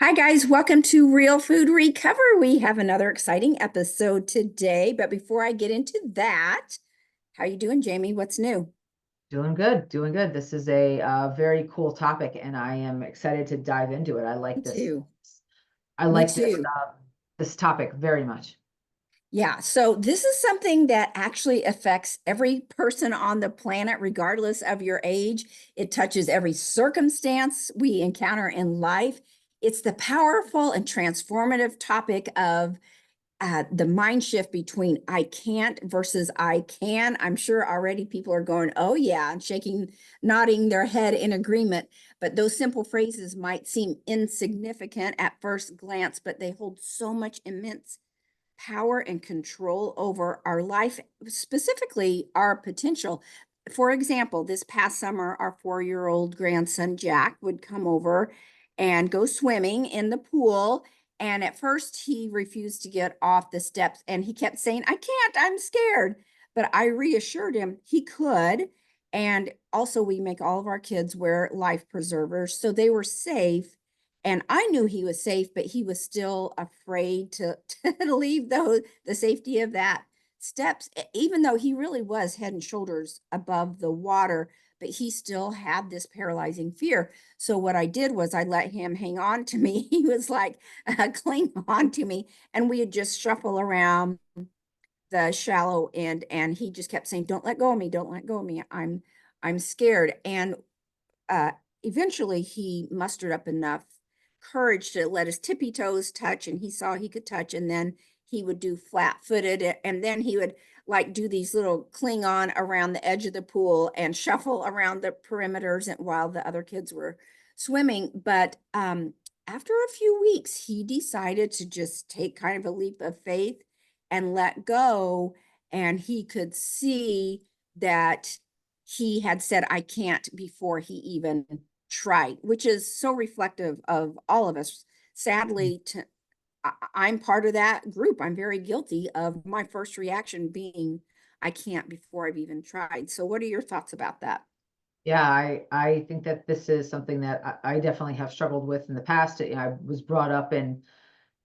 Hi, guys. Welcome to Real Food Recover. We have another exciting episode today. But before I get into that, how you doing, Jamie? What's new? Doing good, doing good. This is a very cool topic, and I am excited to dive into it. I Me like this. too. I Me like this too. this topic very much. Yeah, so this is something that actually affects every person on the planet, regardless of your age. It touches every circumstance we encounter in life. It's the powerful and transformative topic of the mind shift between I can't versus I can. I'm sure already people are going, oh, yeah, and shaking, nodding their head in agreement. But those simple phrases might seem insignificant at first glance, but they hold so much immense power and control over our life, specifically our potential. For example, this past summer, our 4-year-old grandson Jack would come over and go swimming in the pool. And at first, he refused to get off the steps and he kept saying, I can't, I'm scared. But I reassured him he could. And also, we make all of our kids wear life preservers so they were safe, and I knew he was safe, but he was still afraid to leave the safety of that steps, even though he really was head and shoulders above the water, but he still had this paralyzing fear. So what I did was I let him hang on to me. He was like, cling on to me, and we would just shuffle around the shallow end, and he just kept saying, don't let go of me, don't let go of me, I'm scared. And uh, eventually he mustered up enough courage to let his tippy toes touch, and he saw he could touch, and then he would do flat footed, and then he would like do these little cling on around the edge of the pool and shuffle around the perimeters and while the other kids were swimming. But after a few weeks he decided to just take kind of a leap of faith and let go, and he could see that he had said I can't before he even tried, which is so reflective of all of us. Sadly, I'm part of that group. I'm very guilty of my first reaction being I can't before I've even tried. So what are your thoughts about that? Yeah, I think that this is something that I definitely have struggled with in the past. I was brought up in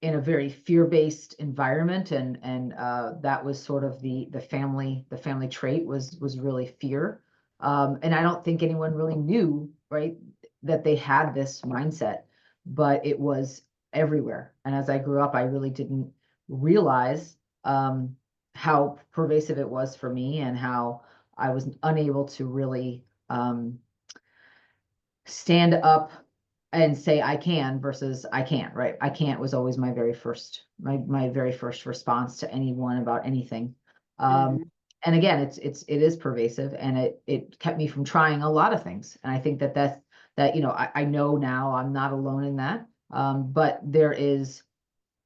a very fear-based environment, and that was sort of the family trait was really fear. And I don't think anyone really knew, right, that they had this mindset, but it was everywhere. And as I grew up, I really didn't realize how pervasive it was for me, and how I was unable to really stand up and say I can versus I can't, right? I can't was always my very first response to anyone about anything. Um, Mhm. and again, it is pervasive, and it kept me from trying a lot of things. And I think that I know now I'm not alone in that. But there is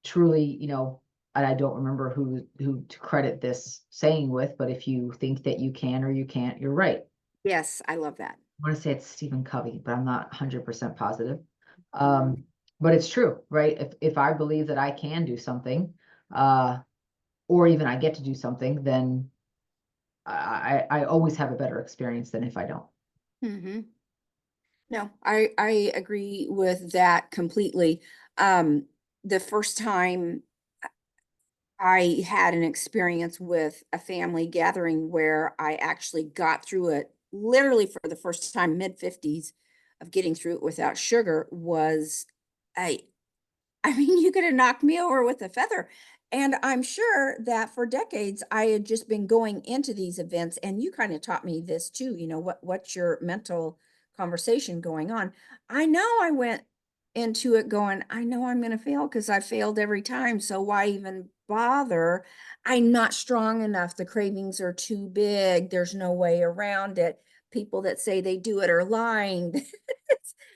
truly, and I don't remember who to credit this saying with, but if you think that you can or you can't, you're right. Yes, I love that. I want to say it's Stephen Covey, but I'm not 100% positive. Mhm. Um, but it's true, right? If I believe that I can do something, uh, or even I get to do something, then I always have a better experience than if I don't. Mhm. No, I agree with that completely. Um, the first time I had an experience with a family gathering where I actually got through it literally for the first time, mid 50s, of getting through it without sugar was I I mean, you could have knocked me over with a feather. And I'm sure that for decades I had just been going into these events, and you kind of taught me this too, what's your mental conversation going on. I know I went into it going, I know I'm going to fail because I failed every time, so why even bother? I'm not strong enough. The cravings are too big. There's no way around it. People that say they do it are lying.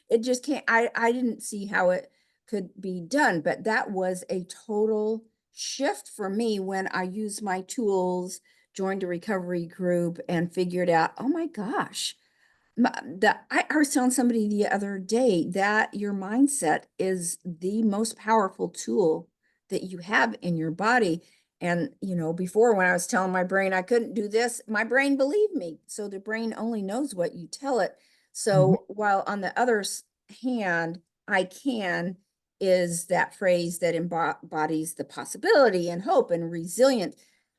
It just can't. I didn't see how it could be done. But that was a total shift for me when I used my tools, joined a recovery group, and figured out, oh my gosh, I was telling somebody the other day that your mindset is the most powerful tool that you have in your body. And, before when I was telling my brain I couldn't do this, my brain believed me. So the brain only knows what you tell it. Mhm. So while on the other hand, I can, is that phrase that embodies the possibility and hope and resilience.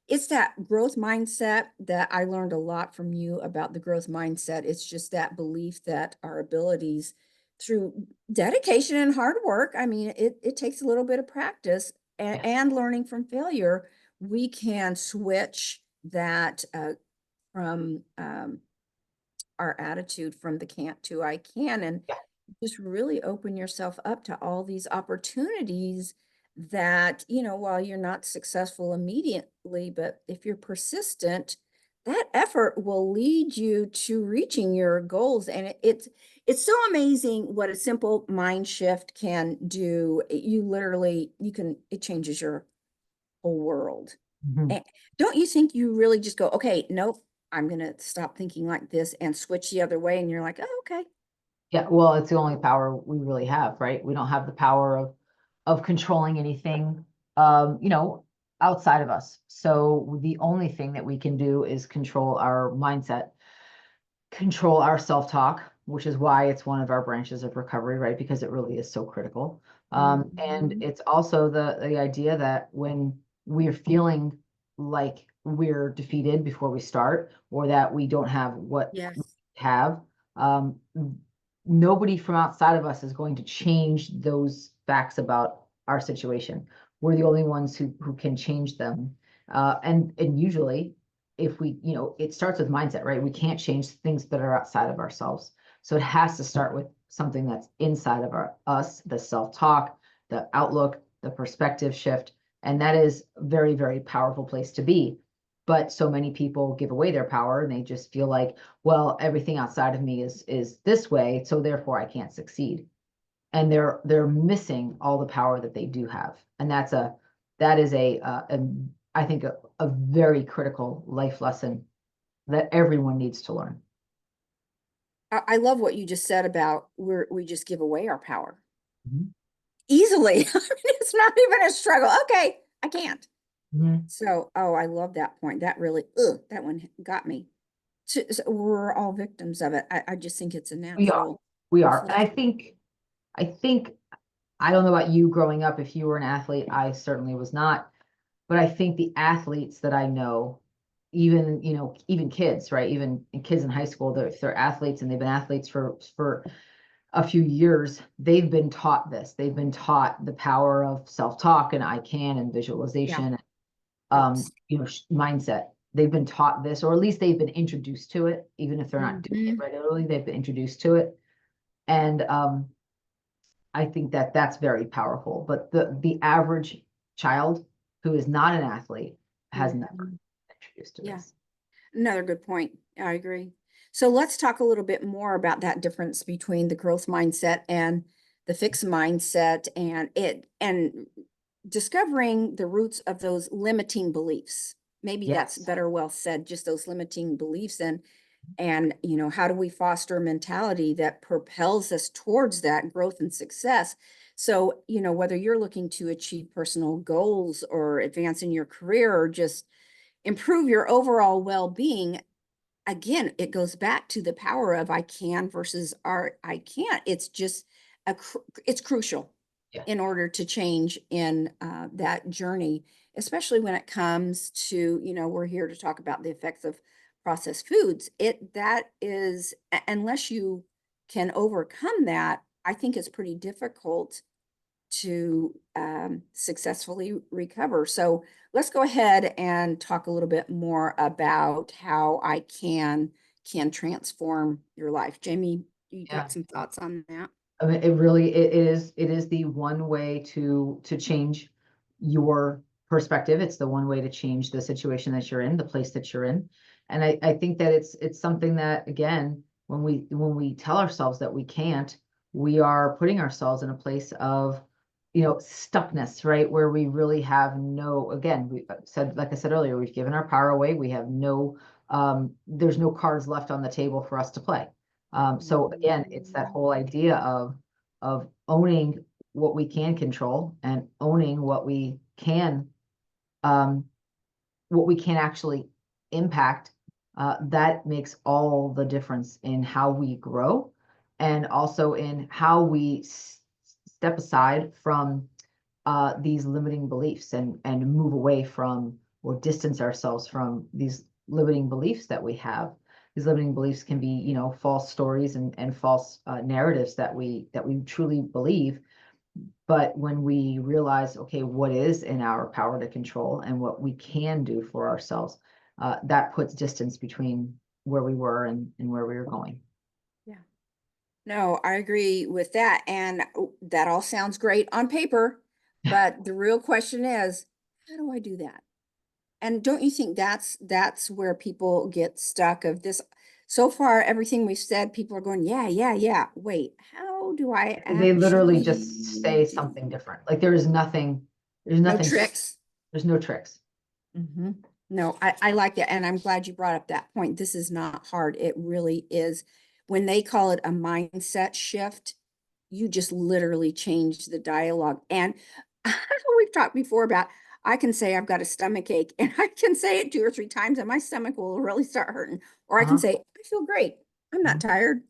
It's that growth mindset that I learned a lot from you about the growth mindset. It's just that belief that our abilities through dedication and hard work, I mean, it takes a little bit of practice Yeah. and learning from failure, we can switch that from our attitude from the can't to I can, and Yeah. just really open yourself up to all these opportunities that, while you're not successful immediately, but if you're persistent, that effort will lead you to reaching your goals. And it's so amazing what a simple mind shift can do. You literally, it changes your whole world. Mhm. And don't you think you really just go, okay, nope, I'm going to stop thinking like this and switch the other way? And you're like, oh, okay. Yeah, well, it's the only power we really have, right? We don't have the power of controlling anything, you know, outside of us. So the only thing that we can do is control our mindset, control our self-talk, which is why it's one of our branches of recovery, right? Because it really is so critical. And Mhm. it's also the idea that when we're feeling like we're defeated before we start, or that we don't have what we Yes. have, um, nobody from outside of us is going to change those facts about our situation. We're the only ones who can change them. And usually if we, it starts with mindset, right? We can't change things that are outside of ourselves. So it has to start with something that's inside of us, the self-talk, the outlook, the perspective shift. And that is a very, very powerful place to be. But so many people give away their power and they just feel like, well, everything outside of me is this way, so therefore I can't succeed. And they're missing all the power that they do have. And that is I think a very critical life lesson that everyone needs to learn. I love what you just said about we just give away our power Mhm. easily. I mean, it's not even a struggle. Okay, I can't. Mhm. So, oh, I love that point. That really, that one got me. So we're all victims of it. I just think it's a We are, natural we are. And reflection. I think, I don't know about you growing up, if you were an athlete, I certainly was not. But I think the athletes that I know, even, even kids, right? Even kids in high school, if they're athletes and they've been athletes for a few years, they've been taught this. They've been taught the power of self-talk and I can and Yeah. visualization, Yes. mindset. They've been taught this, or at least they've been introduced to it, even if they're not doing it Hmm. regularly, they've been introduced to it. And I think that that's very powerful. But the average child who is not an athlete has never Hmm. been introduced to Yeah. this. Another good point. I agree. So let's talk a little bit more about that difference between the growth mindset and the fixed mindset and discovering the roots of those limiting beliefs. Maybe that's Yes. better well said, just those limiting beliefs and how do we foster a mentality that propels us towards that growth and success? So, whether you're looking to achieve personal goals or advance in your career or just improve your overall well-being, again, it goes back to the power of I can versus I can't. It's just it's crucial Yeah. in order to change in that journey, especially when it comes to, we're here to talk about the effects of processed foods. That is, unless you can overcome that, I think it's pretty difficult to successfully recover. So let's go ahead and talk a little bit more about how I can transform your life. Jamie, you Yeah. got some thoughts on that? I mean, it is the one way to change your perspective. It's the one way to change the situation that you're in, the place that you're in. And I think that it's something that, again, when we tell ourselves that we can't, we are putting ourselves in a place of, stuckness, right? Where we really have no, again, we said, like I said earlier, we've given our power away. We have no, there's no cards left on the table for us to play. So again, it's that Mhm. whole idea of owning what we can control and owning um, what we can actually impact. That makes all the difference in how we grow and also in how we step step aside from these limiting beliefs and move away from or distance ourselves from these limiting beliefs that we have. These limiting beliefs can be, you know, false stories and false narratives that we truly believe. But when we realize, okay, what is in our power to control and what we can do for ourselves, that puts distance between where we were and where we were going. Yeah. No, I agree with that. And that all sounds great on paper, but the real question is, how do I do that? And don't you think that's where people get stuck of this? So far, everything we've said, people are going, yeah, yeah, yeah. Wait, how do I They literally actually just say do? something different. Like there is nothing, No tricks. there's no tricks. Hmm. No, I like that. And I'm glad you brought up that point. This is not hard. It really is. When they call it a mindset shift, you just literally change the dialogue. And we've talked before about, I can say I've got a stomach ache and I can say it 2 or 3 times and my stomach will really start hurting. Or I can Uh-huh. say, I feel great. I'm not Mhm. tired.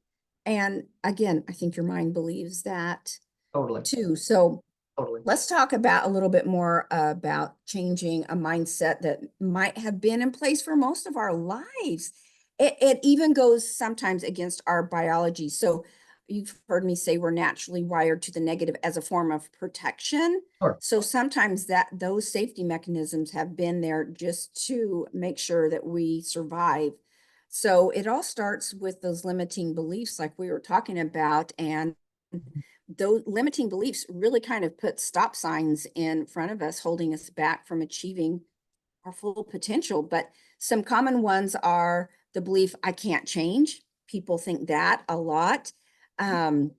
And again, I think your mind believes that Totally, too. So totally. let's talk about a little bit more about changing a mindset that might have been in place for most of our lives. It even goes sometimes against our biology. So you've heard me say we're naturally wired to the negative as a form of protection. Sure. So sometimes that those safety mechanisms have been there just to make sure that we survive. So it all starts with those limiting beliefs like we were talking about, and those limiting beliefs really kind of put stop signs in front of us, holding us back from achieving our full potential. But some common ones are the belief I can't change. People think that a lot. Um,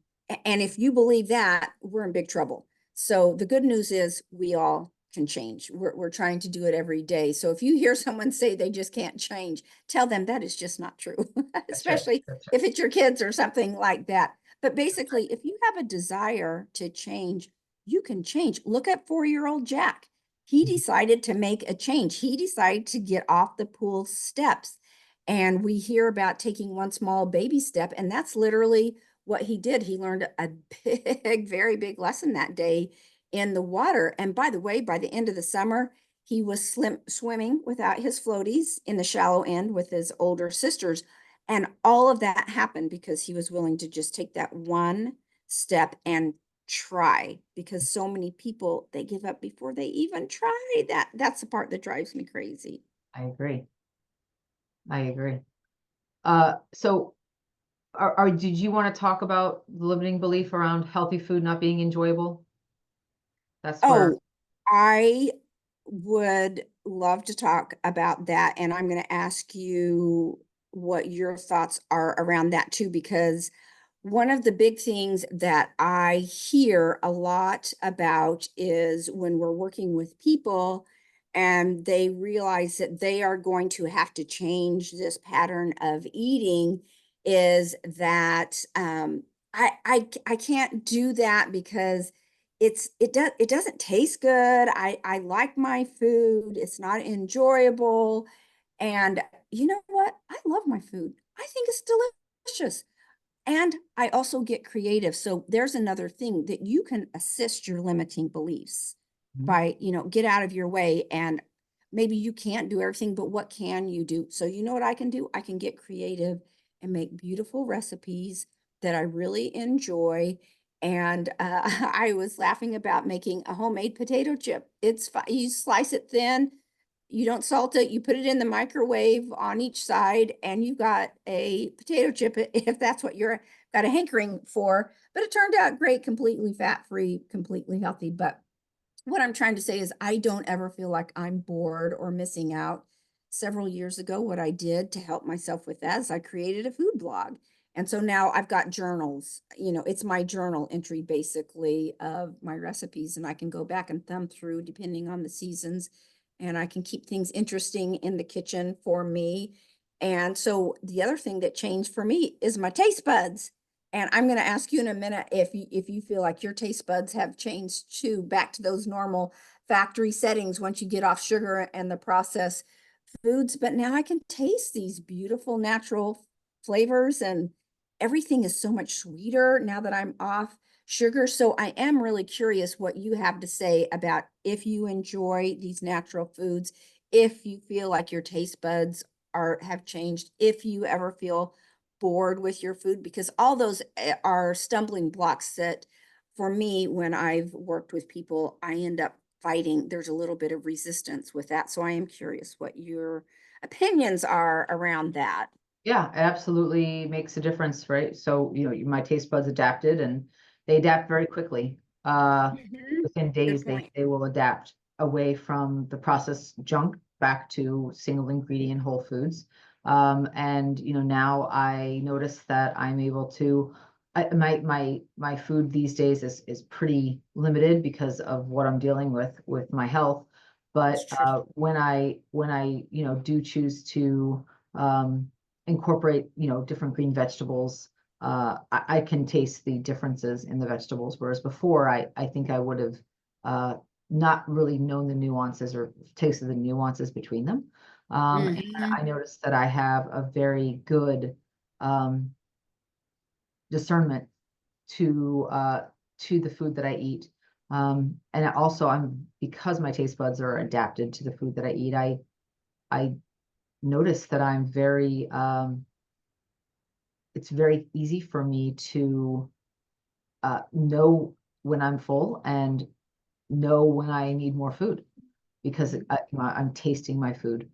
and if you believe that, we're in big trouble. So the good news is we all can change. We're trying to do it every day. So if you hear someone say they just can't change, tell them that is just not true, That's right. especially That's right. if it's your kids or something like that. But basically, if you have a desire to change, you can change. Look at 4-year-old Jack. He Mhm. decided to make a change. He decided to get off the pool steps. And we hear about taking one small baby step, and that's literally what he did. He learned a big, very big lesson that day in the water. And by the way, by the end of the summer, he was swimming without his floaties in the shallow end with his older sisters. And all of that happened because he was willing to just take that one step and try, because so many people they give up before they even try. That's the part that drives me crazy. I agree. I agree. So did you want to talk about the limiting belief around healthy food not being enjoyable? That's where, Oh, I would love to talk about that. And I'm going to ask you what your thoughts are around that too, because one of the big things that I hear a lot about is when we're working with people and they realize that they are going to have to change this pattern of eating, is that I can't do that because it doesn't taste good. I like my food. It's not enjoyable. And you know what? I love my food. I think it's delicious. And I also get creative. So there's another thing that you can assist your limiting beliefs Mhm. by, get out of your way. And maybe you can't do everything, but what can you do? So you know what I can do? I can get creative and make beautiful recipes that I really enjoy. And I was laughing about making a homemade potato chip. You slice it thin, you don't salt it, you put it in the microwave on each side, and you've got a potato chip if that's what you're got a hankering for. But it turned out great, completely fat-free, completely healthy. But what I'm trying to say is I don't ever feel like I'm bored or missing out. Several years ago, what I did to help myself with that is I created a food blog. And so now I've got journals, it's my journal entry basically of my recipes, and I can go back and thumb through depending on the seasons, and I can keep things interesting in the kitchen for me. And so the other thing that changed for me is my taste buds. And I'm going to ask you in a minute if you feel like your taste buds have changed too, back to those normal factory settings once you get off sugar and the processed foods. But now I can taste these beautiful natural flavors, and everything is so much sweeter now that I'm off sugar. So I am really curious what you have to say about if you enjoy these natural foods, if you feel like your taste buds have changed, if you ever feel bored with your food, because all those are stumbling blocks that for me, when I've worked with people, I end up fighting. There's a little bit of resistance with that. So I am curious what your opinions are around that. Yeah, it absolutely makes a difference, right? So, my taste buds adapted and they adapt very quickly. Mhm. Within Good days, point. they will adapt away from the processed junk back to single ingredient whole foods. And now I notice that I'm able to, my food these days is pretty limited because of what I'm dealing with my health. It's But tricky. when I do choose to um incorporate, different green vegetables, I can taste the differences in the vegetables, whereas before I think I would have uh, not really known the nuances or tasted the nuances between them. And I Mhm. noticed that I have a very good um, discernment to the food that I eat. And also, I'm because my taste buds are adapted to the food that I eat. I notice that it's very easy for me to know when I'm full and know when I need more food because I'm tasting my food.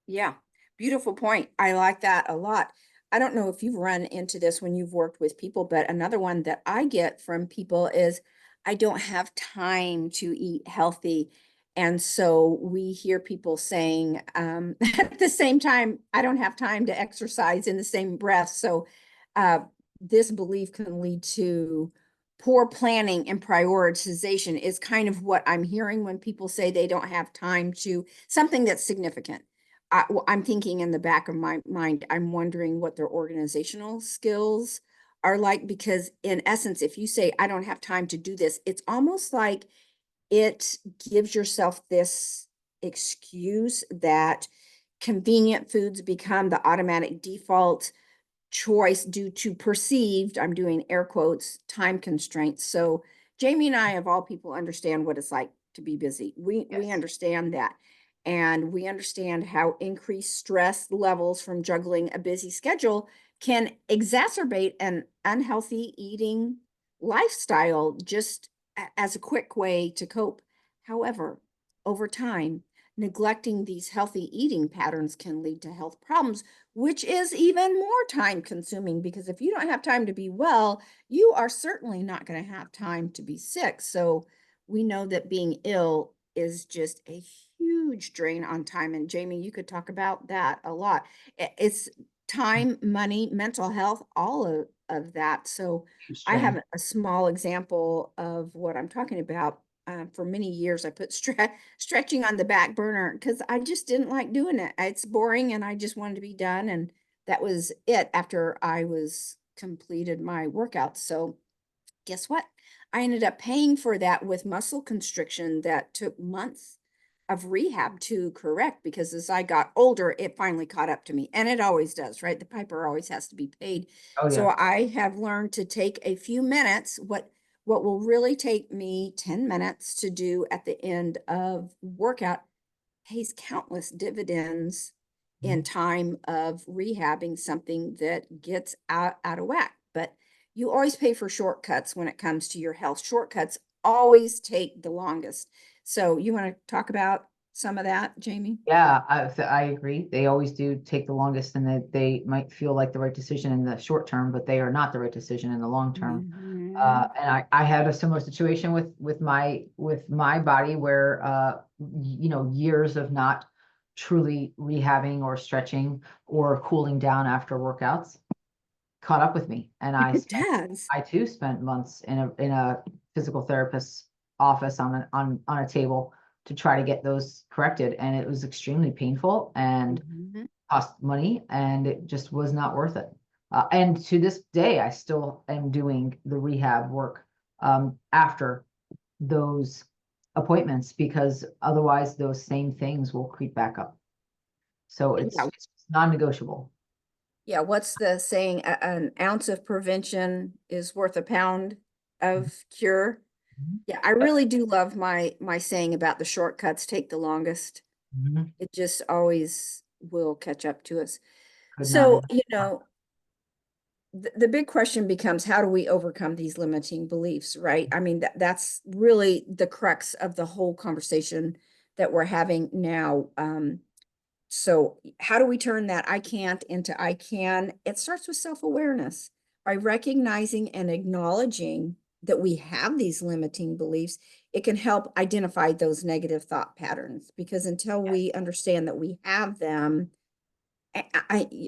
Yeah, beautiful point. I like that a lot. I don't know if you've run into this when you've worked with people, but another one that I get from people is I don't have time to eat healthy. And so we hear people saying at the same time, I don't have time to exercise in the same breath. So uh, this belief can lead to poor planning and prioritization is kind of what I'm hearing when people say they don't have time to something that's significant. I'm thinking in the back of my mind, I'm wondering what their organizational skills are like, because in essence, if you say, I don't have time to do this, it's almost like it gives yourself this excuse that convenient foods become the automatic default choice due to perceived, I'm doing air quotes, time constraints. So Jamie and I, of all people, understand what it's like to be busy. We Yes. understand that. And we understand how increased stress levels from juggling a busy schedule can exacerbate an unhealthy eating lifestyle just as a quick way to cope. However, over time, neglecting these healthy eating patterns can lead to health problems, which is even more time consuming because if you don't have time to be well, you are certainly not going to have time to be sick. So we know that being ill is just a huge drain on time. And Jamie, you could talk about that a lot. It's time, money, mental health, all of that. So Huge I have drain. a small example of what I'm talking about. For many years, I put stretching on the back burner because I just didn't like doing it. It's boring and I just wanted to be done. And that was it after I was completed my workout. So guess what? I ended up paying for that with muscle constriction that took months of rehab to correct because as I got older, it finally caught up to me. And it always does, right? The piper always has to be paid. Oh So yeah. I have learned to take a few minutes, what will really take me 10 minutes to do at the end of workout pays countless dividends in Mhm. time of rehabbing something that gets out of whack. But you always pay for shortcuts when it comes to your health. Shortcuts always take the longest. So you want to talk about some of that, Jamie? Yeah, I agree. They always do take the longest, and that they might feel like the right decision in the short term, but they are not the right decision in the long term. Mhm. And I had a similar situation with my body where years of not truly rehabbing or stretching or cooling down after workouts caught up with me, and It does. I too spent months in a physical therapist's office on a table to try to get those corrected, and it was extremely painful and Mhm. cost money, and it just was not worth it. And to this day, I still am doing the rehab work after those appointments because otherwise those same things will creep back up. So it's Yeah, non-negotiable. Yeah, what's the saying? An ounce of prevention is worth a pound of cure. Mhm. Yeah, I really do love my saying about the shortcuts take the longest. Mhm. It just always will catch up to us. Could not So, agree you more. know, the big question becomes, how do we overcome these limiting beliefs, right? I mean, that's really the crux of the whole conversation that we're having now. So how do we turn that I can't into I can? It starts with self-awareness. By recognizing and acknowledging that we have these limiting beliefs, it can help identify those negative thought patterns, because until we understand that we have them,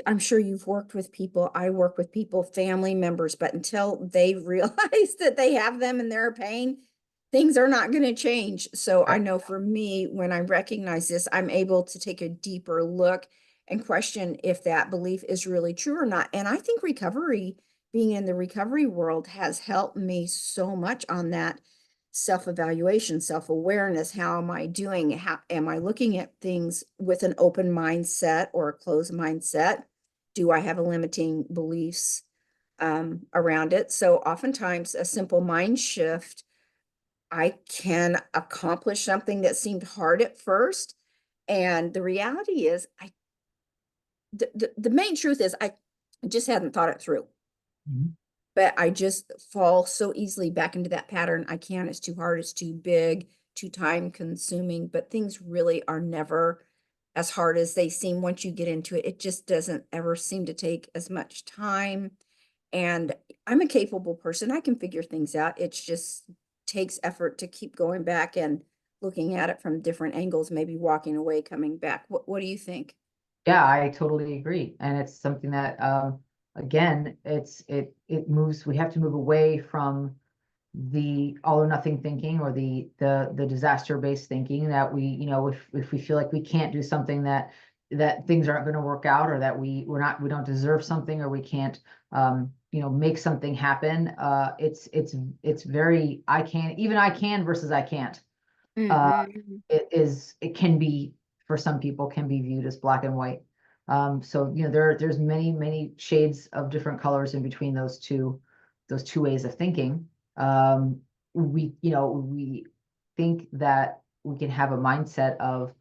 I'm sure you've worked with people, I work with people, family members, but until they realize that they have them and they're pain, things are not going to change. So I Right. know for me, when I recognize this, I'm able to take a deeper look and question if that belief is really true or not. And I think recovery, being in the recovery world, has helped me so much on that self-evaluation, self-awareness. How am I doing? How am I looking at things with an open mindset or a closed mindset? Do I have a limiting beliefs around it? So oftentimes a simple mind shift, I can accomplish something that seemed hard at first. And the reality is, the main truth is I just hadn't thought it through. Mhm. But I just fall so easily back into that pattern. I can't, it's too hard, it's too big, too time consuming, but things really are never as hard as they seem once you get into it. It just doesn't ever seem to take as much time. And I'm a capable person. I can figure things out. It's just takes effort to keep going back and looking at it from different angles, maybe walking away, coming back. What do you think? Yeah, I totally agree. And it's something that, again, it moves, we have to move away from the all or nothing thinking, or the disaster based thinking that we, if we feel like we can't do something, that things aren't going to work out, or that we don't deserve something, or we can't, make something happen. It's very I can versus I can't. uh, Mm-hmm. it can be, for some people, can be viewed as black and white. So there's many shades of different colors in between those two ways of thinking. We think that we can have a mindset of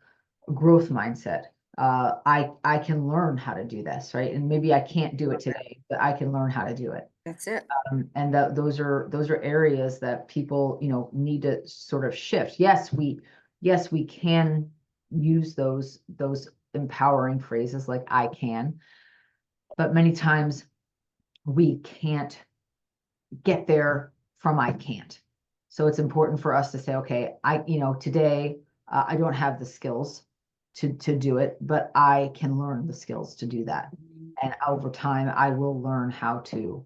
growth mindset. I can learn how to do this, right? And maybe I can't do it Love that. today, but I can learn how to do it. That's it. And that those are areas that people, need to sort of shift. Yes, we can use those empowering phrases like I can, but many times we can't get there from I can't. So it's important for us to say, okay, today, I don't have the skills to do it, but I can learn the skills to do that. And over time, I will learn how to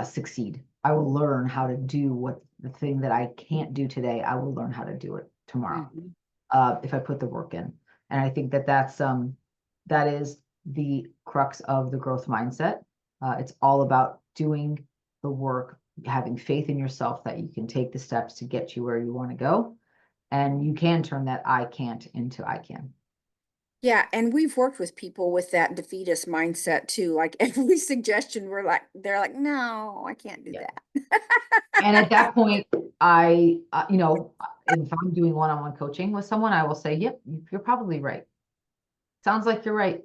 succeed. I will learn how to do what the thing that I can't do today, I will learn how to do it tomorrow, Mhm. if I put the work in. And I think that is the crux of the growth mindset. It's all about doing the work, having faith in yourself that you can take the steps to get you where you want to go, and you can turn that I can't into I can. Yeah, and we've worked with people with that defeatist mindset too. Like every suggestion, they're like, no, I can't do Yeah. that. And at that point, if I'm doing one-on-one coaching with someone, I will say, "Yep, you're probably right. Sounds like you're right.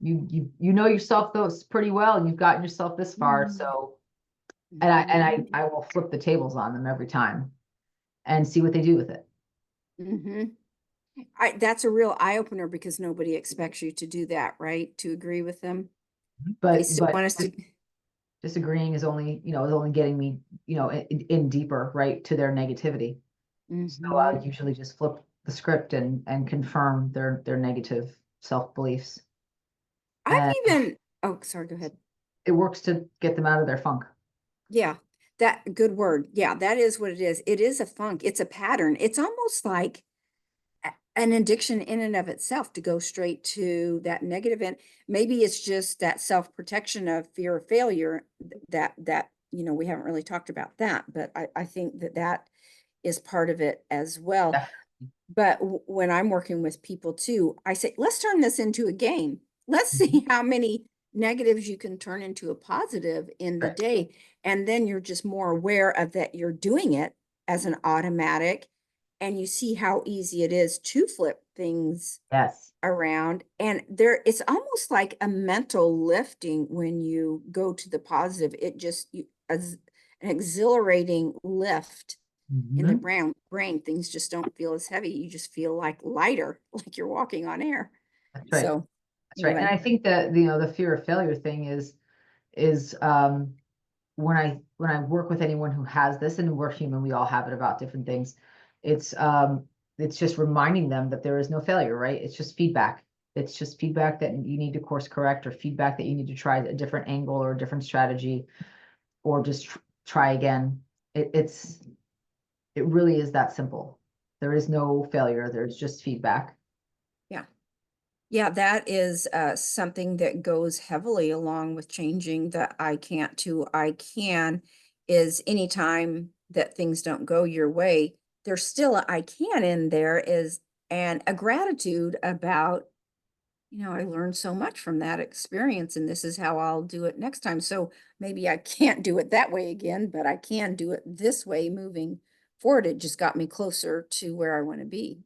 You know yourself those pretty well, and you've gotten yourself this far. Mhm. So," and I Mhm. will flip the tables on them every time and see what they do with it. Mhm. That's a real eye opener because nobody expects you to do that, right? To agree with them. They But still but want us to. disagreeing is only getting me, in deeper, right, to their negativity. So I Mhm. usually just flip the script and confirm their negative self beliefs, I've and even, oh, sorry, go ahead. it works to get them out of their funk. Yeah, that good word. Yeah, that is what it is. It is a funk. It's a pattern. It's almost like an addiction in and of itself to go straight to that negative end. Maybe it's just that self-protection of fear of failure that we haven't really talked about that, but I think that is part of it as well. Definitely. But when I'm working with people too, I say, let's turn this into a game. Let's Mhm. see how many negatives you can turn into a positive in the Right. day. And then you're just more aware of that you're doing it as an automatic, and you see how easy it is to flip things Yes. around. And there, it's almost like a mental lifting when you go to the positive. It just as an exhilarating lift in the Mhm. brain. Things just don't feel as heavy. You just feel like lighter, like you're walking on air. That's right. So That's right. And anyway. I think that, the fear of failure thing is when I work with anyone who has this, and we're human, we all have it about different things. It's um it's just reminding them that there is no failure, right? It's just feedback. It's just feedback that you need to course correct, or feedback that you need to try a different angle or a different strategy, or just try again. It really is that simple. There is no failure. There's just feedback. Yeah. Yeah, that is something that goes heavily along with changing the I can't to I can, is anytime that things don't go your way, there's still a I can in there, is and a gratitude about, I learned so much from that experience, and this is how I'll do it next time. So maybe I can't do it that way again, but I can do it this way moving forward. It just got me closer to where I want to be.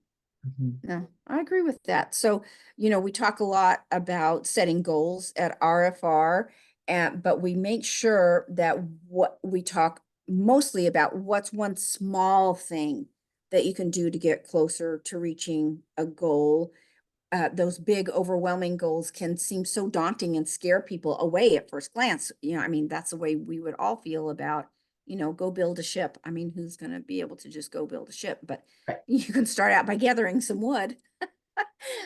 Mhm. No, I agree with that. So, we talk a lot about setting goals at RFR, and but we make sure that what we talk mostly about what's one small thing that you can do to get closer to reaching a goal. Those big, overwhelming goals can seem so daunting and scare people away at first glance. I mean, that's the way we would all feel about, go build a ship. I mean, who's going to be able to just go build a ship? But Right. you can start out by gathering some wood.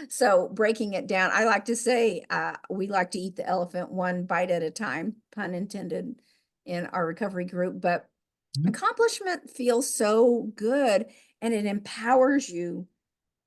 So breaking it down, I like to say we like to eat the elephant one bite at a time, pun intended, in our recovery group. But Mhm. accomplishment feels so good, and it empowers you.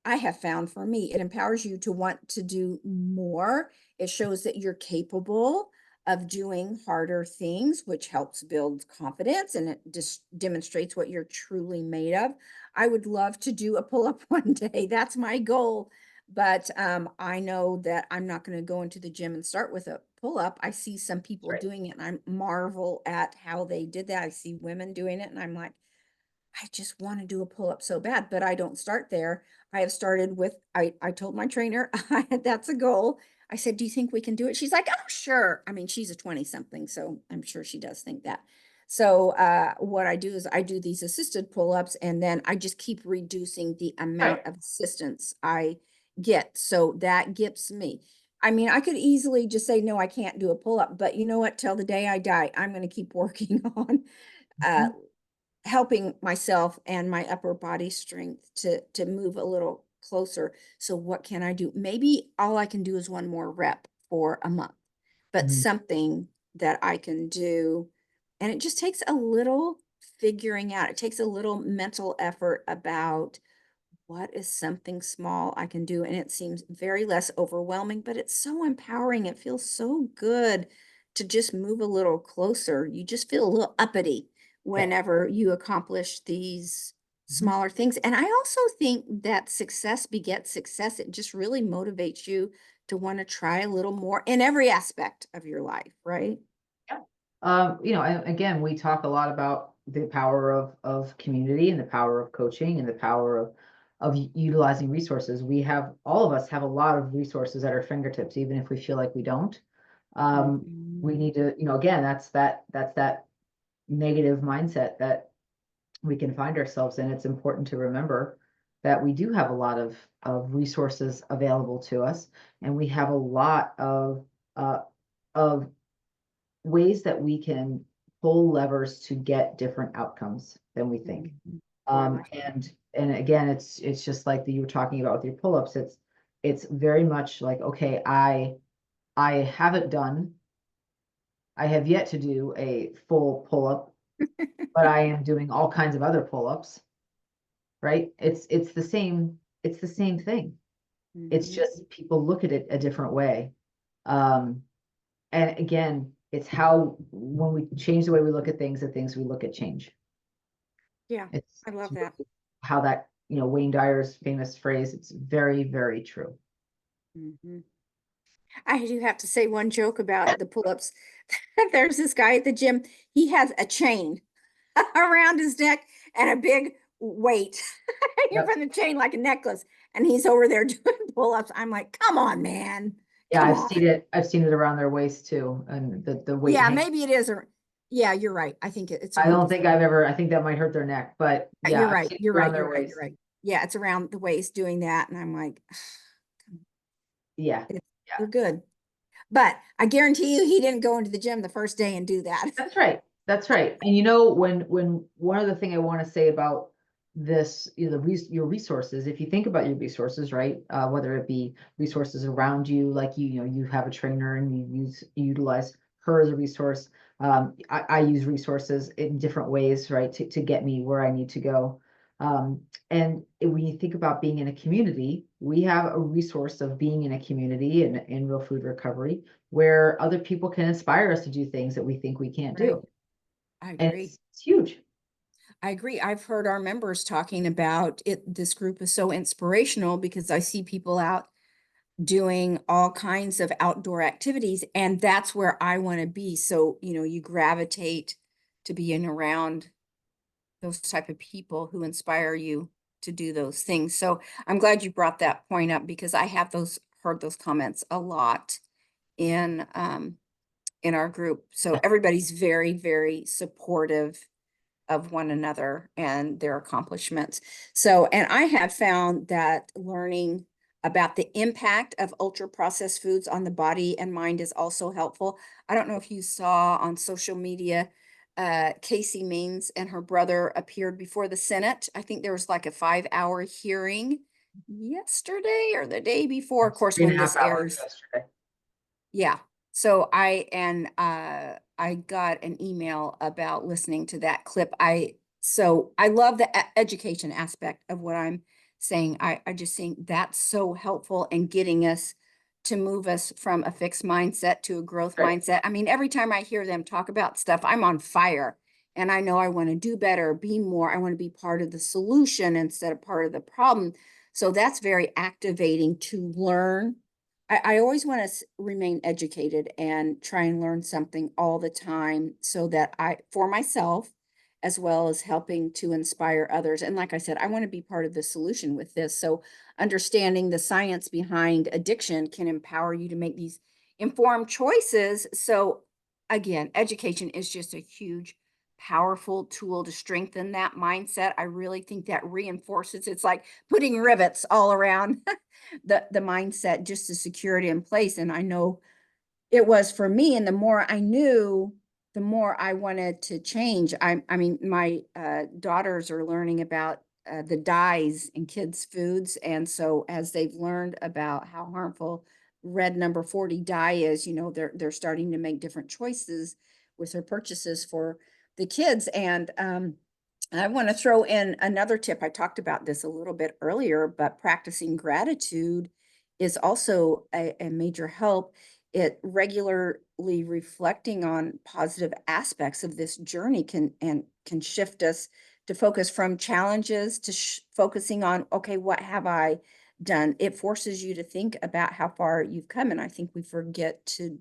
I have found, for me, it empowers you to want to do more. It shows that you're capable of doing harder things, which helps build confidence, and it just demonstrates what you're truly made of. I would love to do a pull up one day. That's my goal. But I know that I'm not going to go into the gym and start with a pull up. I see some That's people right. doing it, and I marvel at how they did that. I see women doing it, and I'm like, I just want to do a pull up so bad, but I don't start there. I have started with, I told my trainer, that's a goal. I said, do you think we can do it? She's like, oh, sure. I mean, she's a 20 something, so I'm sure she does think that. So what I do is I do these assisted pull ups, and then I just keep reducing the amount Right. of assistance I get. So that gets me. I mean, I could easily just say, no, I can't do a pull up, but you know what? Till the day I die, I'm going to keep working on uh, Mhm. helping myself and my upper body strength to move a little closer. So what can I do? Maybe all I can do is one more rep for a month, but Mhm. something that I can do. And it just takes a little figuring out. It takes a little mental effort about what is something small I can do? And it seems very less overwhelming, but it's so empowering. It feels so good to just move a little closer. You just feel a little uppity Yeah. whenever you accomplish these Mhm. smaller things. And I also think that success begets success. It just really motivates you to want to try a little more in every aspect of your life, right? Yeah. And again, we talk a lot about the power of community, and the power of coaching, and the power of utilizing resources. All of us have a lot of resources at our fingertips, even if we feel like we don't. We Mhm. need to, again, that's that negative mindset that we can find ourselves in. It's important to remember that we do have a lot of resources available to us, and we have a lot uh, of ways that we can pull levers to get different outcomes than we think. Mhm. Um, Right. and and again, it's just like you were talking about with your pull-ups. It's very much like, okay, I haven't done, I have yet to do a full pull-up, but I am doing all kinds of other pull-ups, right? It's the same thing. It's Mhm. just people look at it a different way. Um, and again, it's how, when we change the way we look at things, the things we look at change. Yeah, It's I love that. really how that, Wayne Dyer's famous phrase, it's very, very true. Mhm. I do have to say one joke about the pull-ups. There's this guy at the gym. He has a chain around his neck and a big weight hanging Yep. from the chain like a necklace. And he's over there doing pull-ups. I'm like, come on, man. Yeah, Come I've on. seen it. I've seen it around their waist too, and the weight Yeah, hang. maybe it is. Yeah, you're right. I think it's I around don't the, think I've ever, I think that might hurt their neck, but yeah, you're I've right. seen You're it around right. their You're right. You're waist. right. Yeah, it's around the waist doing that. And I'm like, Yeah, it's, yeah. they're good. But I guarantee you he didn't go into the gym the first day and do that. That's right. That's right. And you know, when one other thing I want to say about this, you know, your resources, if you think about your resources, right? Whether it be resources around you, like you know, you have a trainer and you utilize her as a resource. I use resources in different ways, right, to get me where I need to go. And when you think about being in a community, we have a resource of being in a community and in real food recovery where other people can inspire us to do things that we think we can't Right. do. I And agree. it's huge. I agree. I've heard our members talking about it. This group is so inspirational because I see people out doing all kinds of outdoor activities, and that's where I want to be. So, you gravitate to being around those type of people who inspire you to do those things. So I'm glad you brought that point up because I have heard those comments a lot in in our group. So everybody's very, very supportive of one another and their accomplishments. So, and I have found that learning about the impact of ultra processed foods on the body and mind is also helpful. I don't know if you saw on social media, Casey Means and her brother appeared before the Senate. I think there was like a 5-hour hearing yesterday or the day before. Of It's course, three and when a half this hours airs, yesterday. yeah. So I got an email about listening to that clip. I love the education aspect of what I'm saying. I just think that's so helpful in getting us to move us from a fixed mindset to a growth Right. mindset. I mean, every time I hear them talk about stuff, I'm on fire and I know I want to do better, be more. I want to be part of the solution instead of part of the problem. So that's very activating to learn. I always want to remain educated and try and learn something all the time so that for myself, as well as helping to inspire others. And like I said, I want to be part of the solution with this. So understanding the science behind addiction can empower you to make these informed choices. So again, education is just a huge, powerful tool to strengthen that mindset. I really think that reinforces, it's like putting rivets all around the mindset just to secure it in place. And I know it was for me. And the more I knew, the more I wanted to change. I mean, my daughters are learning about the dyes in kids' foods. And so as they've learned about how harmful red number 40 dye is, they're starting to make different choices with their purchases for the kids. And I want to throw in another tip. I talked about this a little bit earlier, but practicing gratitude is also a major help. It regularly reflecting on positive aspects of this journey can shift us to focus from challenges to focusing on, okay, what have I done? It forces you to think about how far you've come. And I think we forget to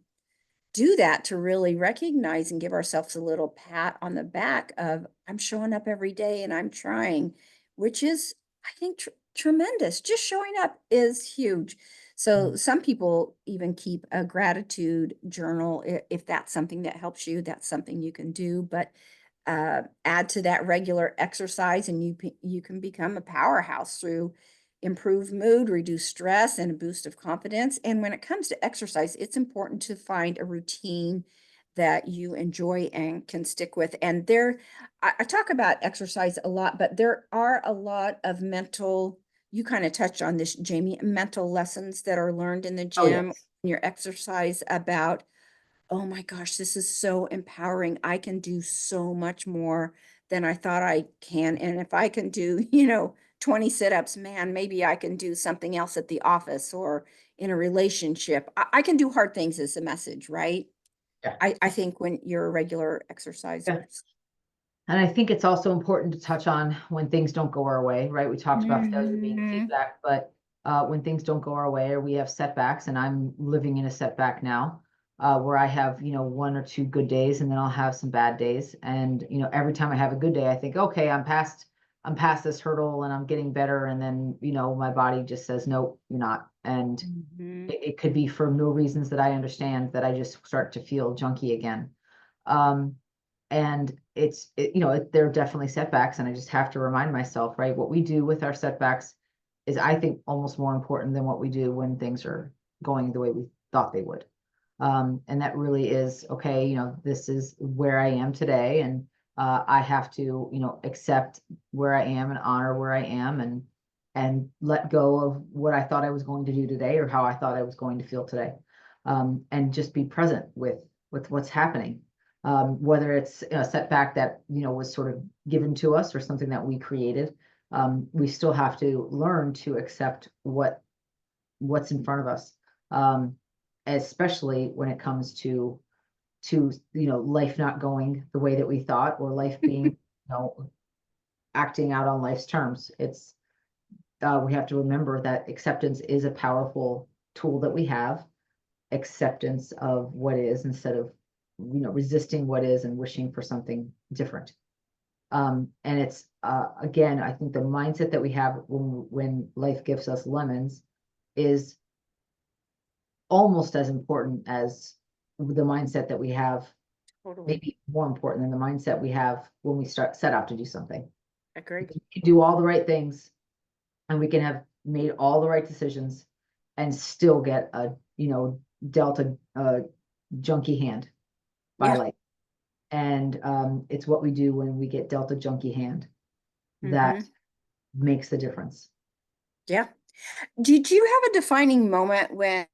do that, to really recognize and give ourselves a little pat on the back of I'm showing up every day and I'm trying, which is, I think, tremendous. Just showing up is huge. So some people even keep a gratitude journal. If that's something that helps you, that's something you can do. But add to that regular exercise and you can become a powerhouse through improved mood, reduce stress, and a boost of confidence. And when it comes to exercise, it's important to find a routine that you enjoy and can stick with. And I talk about exercise a lot, but there are a lot of you kind of touched on this, Jamie, mental lessons that are learned in the Oh, gym, yes. your exercise about, oh my gosh, this is so empowering. I can do so much more than I thought I can. And if I can do, 20 sit-ups, man, maybe I can do something else at the office or in a relationship. I can do hard things is the message, right? Yeah. I think when you're a regular Yeah. exerciser. And I think it's also important to touch on when things don't go our way, right? We talked about failure being Mhm. feedback, but when things don't go our way or we have setbacks, and I'm living in a setback now, where I have, one or two good days and then I'll have some bad days. And, every time I have a good day, I think, okay, I'm past this hurdle and I'm getting better. And then, my body just says, nope, you're not. And Mhm. it could be for no reasons that I understand, that I just start to feel junky again. Um, and there are definitely setbacks, and I just have to remind myself, right? What we do with our setbacks is, I think, almost more important than what we do when things are going the way we thought they would. And that really is, okay, this is where I am today, and I have to, accept where I am and honor where I am, and let go of what I thought I was going to do today or how I thought I was going to feel today. And just be present with what's happening. Whether it's a setback that, was sort of given to us or something that we created, we still have to learn to accept what's in front of us. Especially when it comes to life not going the way that we thought, or life being, acting out on life's terms. We have to remember that acceptance is a powerful tool that we have. Acceptance of what is, instead of, resisting what is and wishing for something different. And it's, again, I think the mindset that we have when life gives us lemons is almost as important as the mindset that we have, Totally. maybe more important than the mindset we have when we set out to do something. Agreed. We can do all the right things, and we can have made all the right decisions and still get dealt a junky hand by Yeah. life. And it's what we do when we get dealt a junky hand that Hmm. makes the difference. Yeah. Did you have a defining moment when,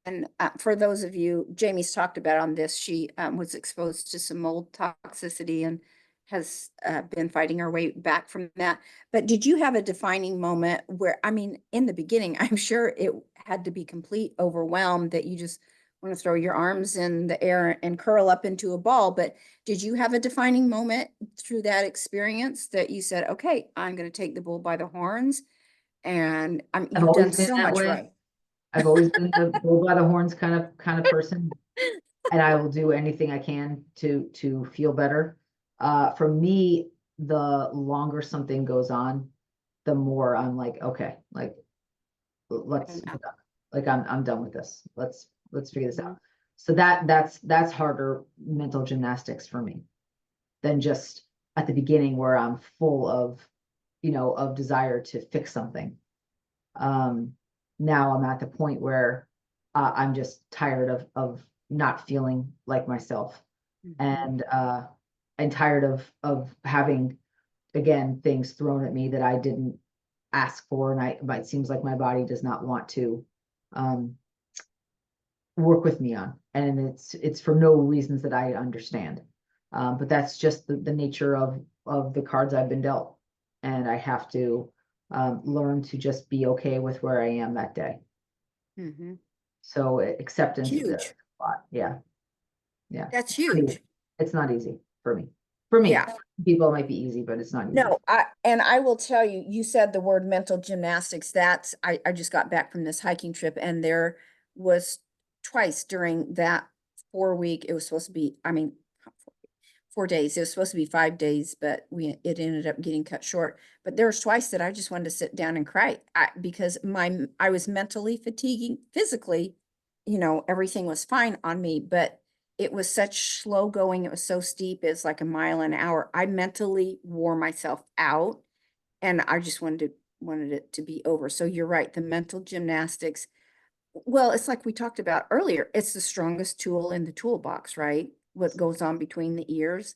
for those of you, Jamie's talked about on this, she was exposed to some mold toxicity and has been fighting her way back from that. But did you have a defining moment where, I mean, in the beginning, I'm sure it had to be complete overwhelmed that you just want to throw your arms in the air and curl up into a ball. But did you have a defining moment through that experience that you said, okay, I'm going to take the bull by the horns? And I've you've always done been so that much way. right. I've always been the bull by the horns kind of person, and I will do anything I can to feel better. For me, the longer something goes on, the more I'm like, okay, like, let's, Yeah. like, I'm done with this. Let's figure this out. Mhm. So that's harder mental gymnastics for me than just at the beginning, where I'm full of desire to fix something. Um, Now I'm at the point where I'm just tired of not feeling like myself, Mhm. and tired of having, again, things thrown at me that I didn't ask for, and it seems like my body does not want to um, work with me on, and it's for no reasons that I understand. But that's just the nature of the cards I've been dealt, and I have to learn to just be okay with where I am that day. Mhm. So acceptance is a Huge. lot. Yeah, yeah. That's It's not huge. easy. It's not easy for me. For me, Yeah. people, it might be easy, but it's not easy. No, I will tell you, you said the word mental gymnastics. I just got back from this hiking trip, and there was twice during that 4 week, it was supposed to be, I mean, 4 days. It was supposed to be 5 days, but it ended up getting cut short. But there was twice that I just wanted to sit down and cry, because I was mentally fatiguing, physically, everything was fine on me, but it was such slow going. It was so steep. It's like a mile an hour. I mentally wore myself out, and I just wanted it to be over. So you're right. The mental gymnastics. Well, it's like we talked about earlier. It's the strongest tool in the toolbox, right? What goes on between the ears.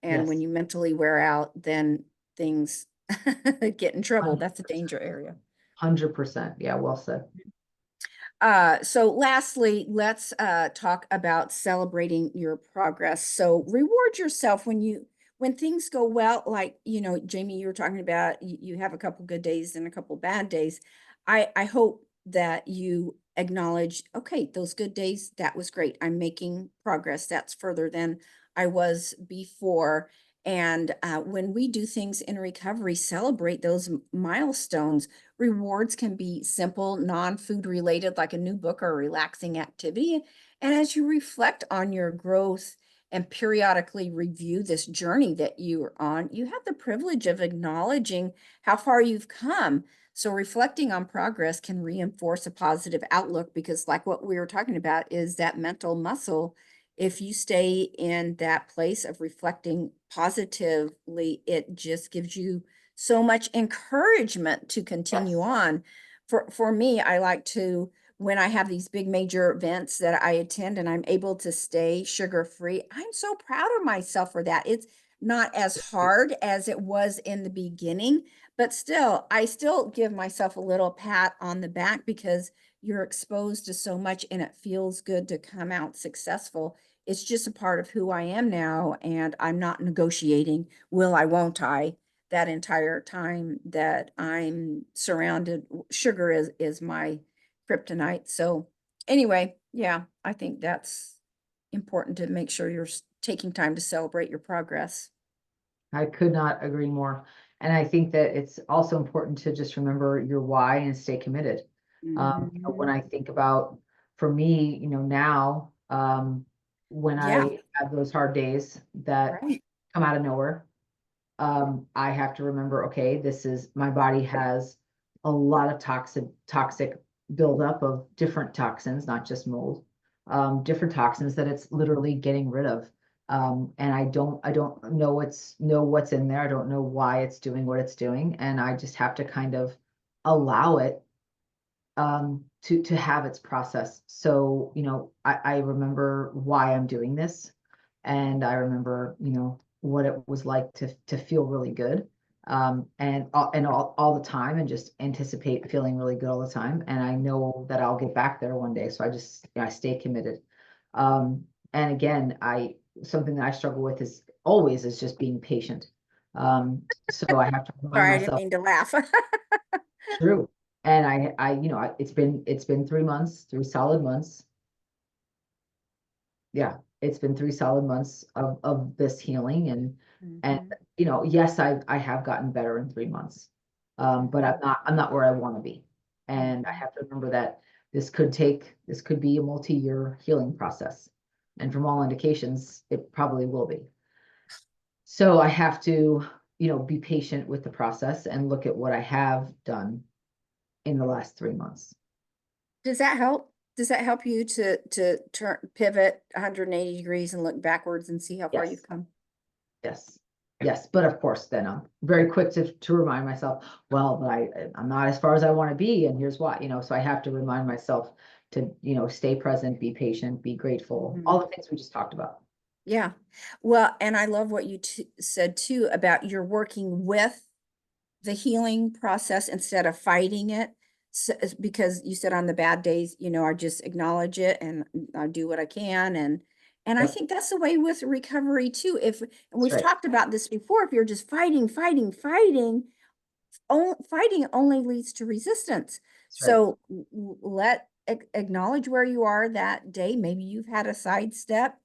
And when Yes, you mentally wear out, then things get in trouble. That's a danger area. 100%. Yeah, well said. So lastly, let's talk about celebrating your progress. So reward yourself when things go well, like, Jamie, you were talking about you have a couple good days and a couple bad days. I hope that you acknowledge, okay, those good days, that was great. I'm making progress. That's further than I was before. And when we do things in recovery, celebrate those milestones. Rewards can be simple, non-food related, like a new book or a relaxing activity. And as you reflect on your growth and periodically review this journey that you're on, you have the privilege of acknowledging how far you've come. So reflecting on progress can reinforce a positive outlook, because like what we were talking about is that mental muscle. If you stay in that place of reflecting positively, it just gives you so much encouragement to continue Yes. on. For me, I like to, when I have these big major events that I attend and I'm able to stay sugar free, I'm so proud of myself for that. It's not as hard as it was in the beginning, but still, I still give myself a little pat on the back, because you're exposed to so much and it feels good to come out successful. It's just a part of who I am now, and I'm not negotiating will I, won't I, that entire time that I'm surrounded. Sugar is my kryptonite. So anyway, yeah, I think that's important, to make sure you're taking time to celebrate your progress. I could not agree more. And I think that it's also important to just remember your why and stay committed. When Mhm. I think about, for me, now, when Yeah, I have those hard days that right. come out of nowhere, I have to remember, okay, my body has a lot of toxic buildup of different toxins, not just mold, different toxins that it's literally getting rid of. And I don't know what's in there. I don't know why it's doing what it's doing. And I just have to kind of allow it to have its process. So, I remember why I'm doing this, and I remember, what it was like to feel really good, and all the time, and just anticipate feeling really good all the time. And I know that I'll get back there one day. So I stay committed. And again, I something that I struggle with is just being patient. So I have to remind Sorry, I didn't myself. mean to laugh. True. And it's been 3 months, 3 solid months. Yeah, it's been 3 solid months of this healing, and Mhm, yes, I have gotten better in 3 months. But mhm, I'm not where I want to be. And I mhm. have to remember that this could be a multi-year healing process. And from all indications, it probably will be. So I have to, be patient with the process and look at what I have done in the last 3 months. Does that help? Does that help you to pivot 180 degrees and look backwards and see how far you've Yes. come? Yes. Yes, but of course, then I'm very quick to remind myself, well, but I'm not as far as I want to be, and here's why, so I have to remind myself to, stay present, be patient, be grateful, Mhm. all the things we just talked about. Yeah. Well, and I love what you said too about you're working with the healing process instead of fighting it. So, because you said on the bad days, I just acknowledge it and I do what I can. And I Yep, think that's the way with recovery too. If, and that's we've right. talked about this before, if you're just fighting, fighting only leads to resistance. That's right. So acknowledge where you are that day. Maybe you've had a sidestep.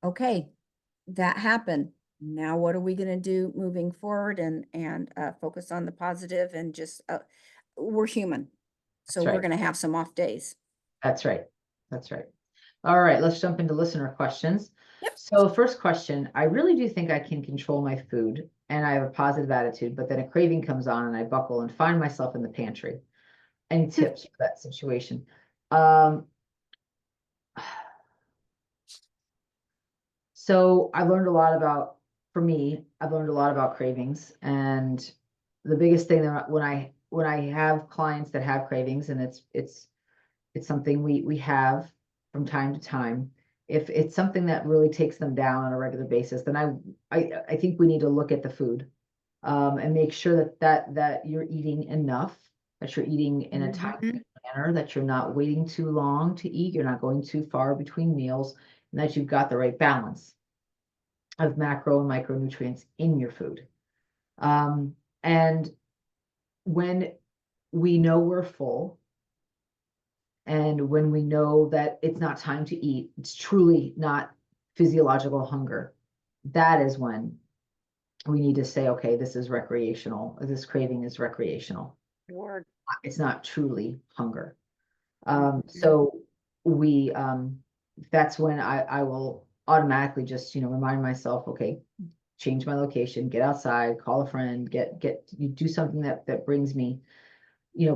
Okay, that happened. Now what are we going to do moving forward, and focus on the positive, and just we're human. So That's we're right. going to have some off days. That's right. That's right. All right, let's jump into listener questions. Yep. So, first question, I really do think I can control my food and I have a positive attitude, but then a craving comes on and I buckle and find myself in the pantry. Any tips for that situation? Um, so I learned a lot about, for me, I've learned a lot about cravings, and the biggest thing that when I have clients that have cravings, and it's something we have from time to time. If it's something that really takes them down on a regular basis, then I think we need to look at the food, and make sure that you're eating enough, that you're eating in a timely Mhm. manner, that you're not waiting too long to eat, you're not going too far between meals, and that you've got the right balance of macro and micronutrients in your food. And when we know we're full, and when we know that it's not time to eat, it's truly not physiological hunger, that is when we need to say, okay, this is recreational, this craving is recreational. Word. It's not truly hunger. Mhm. So we, that's when I will automatically just, remind myself, okay, change my location, get outside, call a friend, you do something that brings me,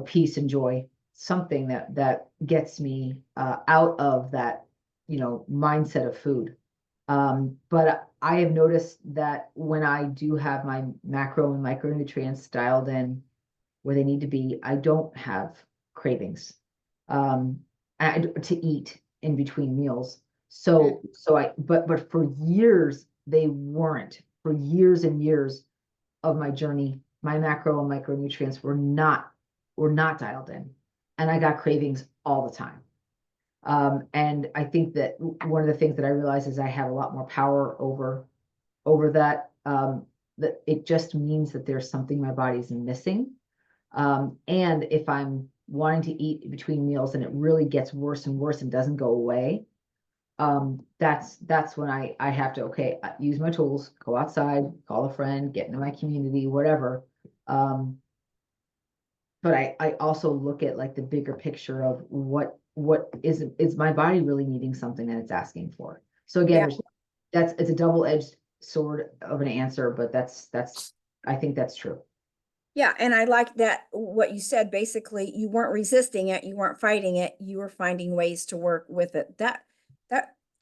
peace and joy, something that gets me out of that, mindset of food. But I have noticed that when I do have my macro and micronutrients dialed in where they need to be, I don't have cravings um to eat in between meals. Mm. But for years they weren't. For years and years of my journey, my macro and micronutrients were not dialed in, and I got cravings all the time. And I think that one of the things that I realize is I have a lot more power over that. That it just means that there's something my body's missing. And if I'm wanting to eat between meals and it really gets worse and worse and doesn't go away, that's when I have to, okay, use my tools, go outside, call a friend, get into my community, whatever. Um, but I also look at like the bigger picture of what is my body really needing something that it's asking for. So again, Yeah. it's a double-edged sword of an answer, but that's I think that's true. Yeah, and I like that what you said. Basically, you weren't resisting it, you weren't fighting it, you were finding ways to work with it. That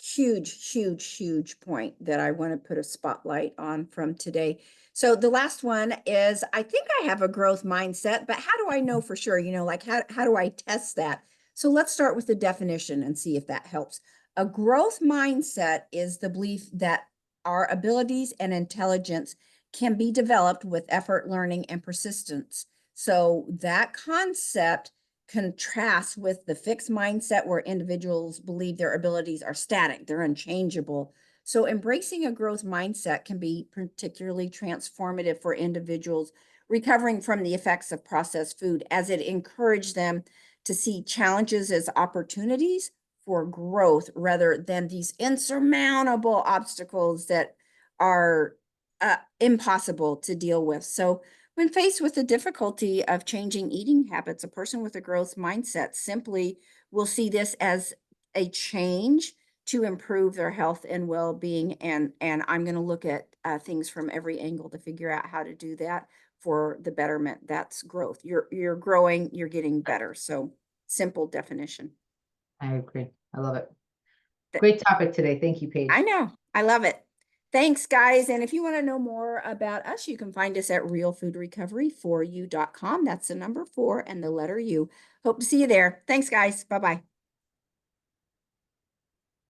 huge, huge, huge point that I want to put a spotlight on from today. So the last one is I think I have a growth mindset, but how do I know for sure? Like how do I test that? So let's start with the definition and see if that helps. A growth mindset is the belief that our abilities and intelligence can be developed with effort, learning, and persistence. So that concept contrasts with the fixed mindset where individuals believe their abilities are static, they're unchangeable. So embracing a growth mindset can be particularly transformative for individuals recovering from the effects of processed food, as it encourages them to see challenges as opportunities for growth rather than these insurmountable obstacles that are impossible to deal with. So, when faced with the difficulty of changing eating habits, a person with a growth mindset simply will see this as a change to improve their health and well-being. And I'm going to look at things from every angle to figure out how to do that for the betterment. That's growth. You're growing. You're getting better. So, simple definition. I agree. I love it. Th- Great topic today. Thank you, I Paige. know. I love it. Thanks, guys. And if you want to know more about us, you can find us at realfoodrecovery4u.com. That's the number 4 and the letter U. Hope to see you there. Thanks, guys. Bye bye.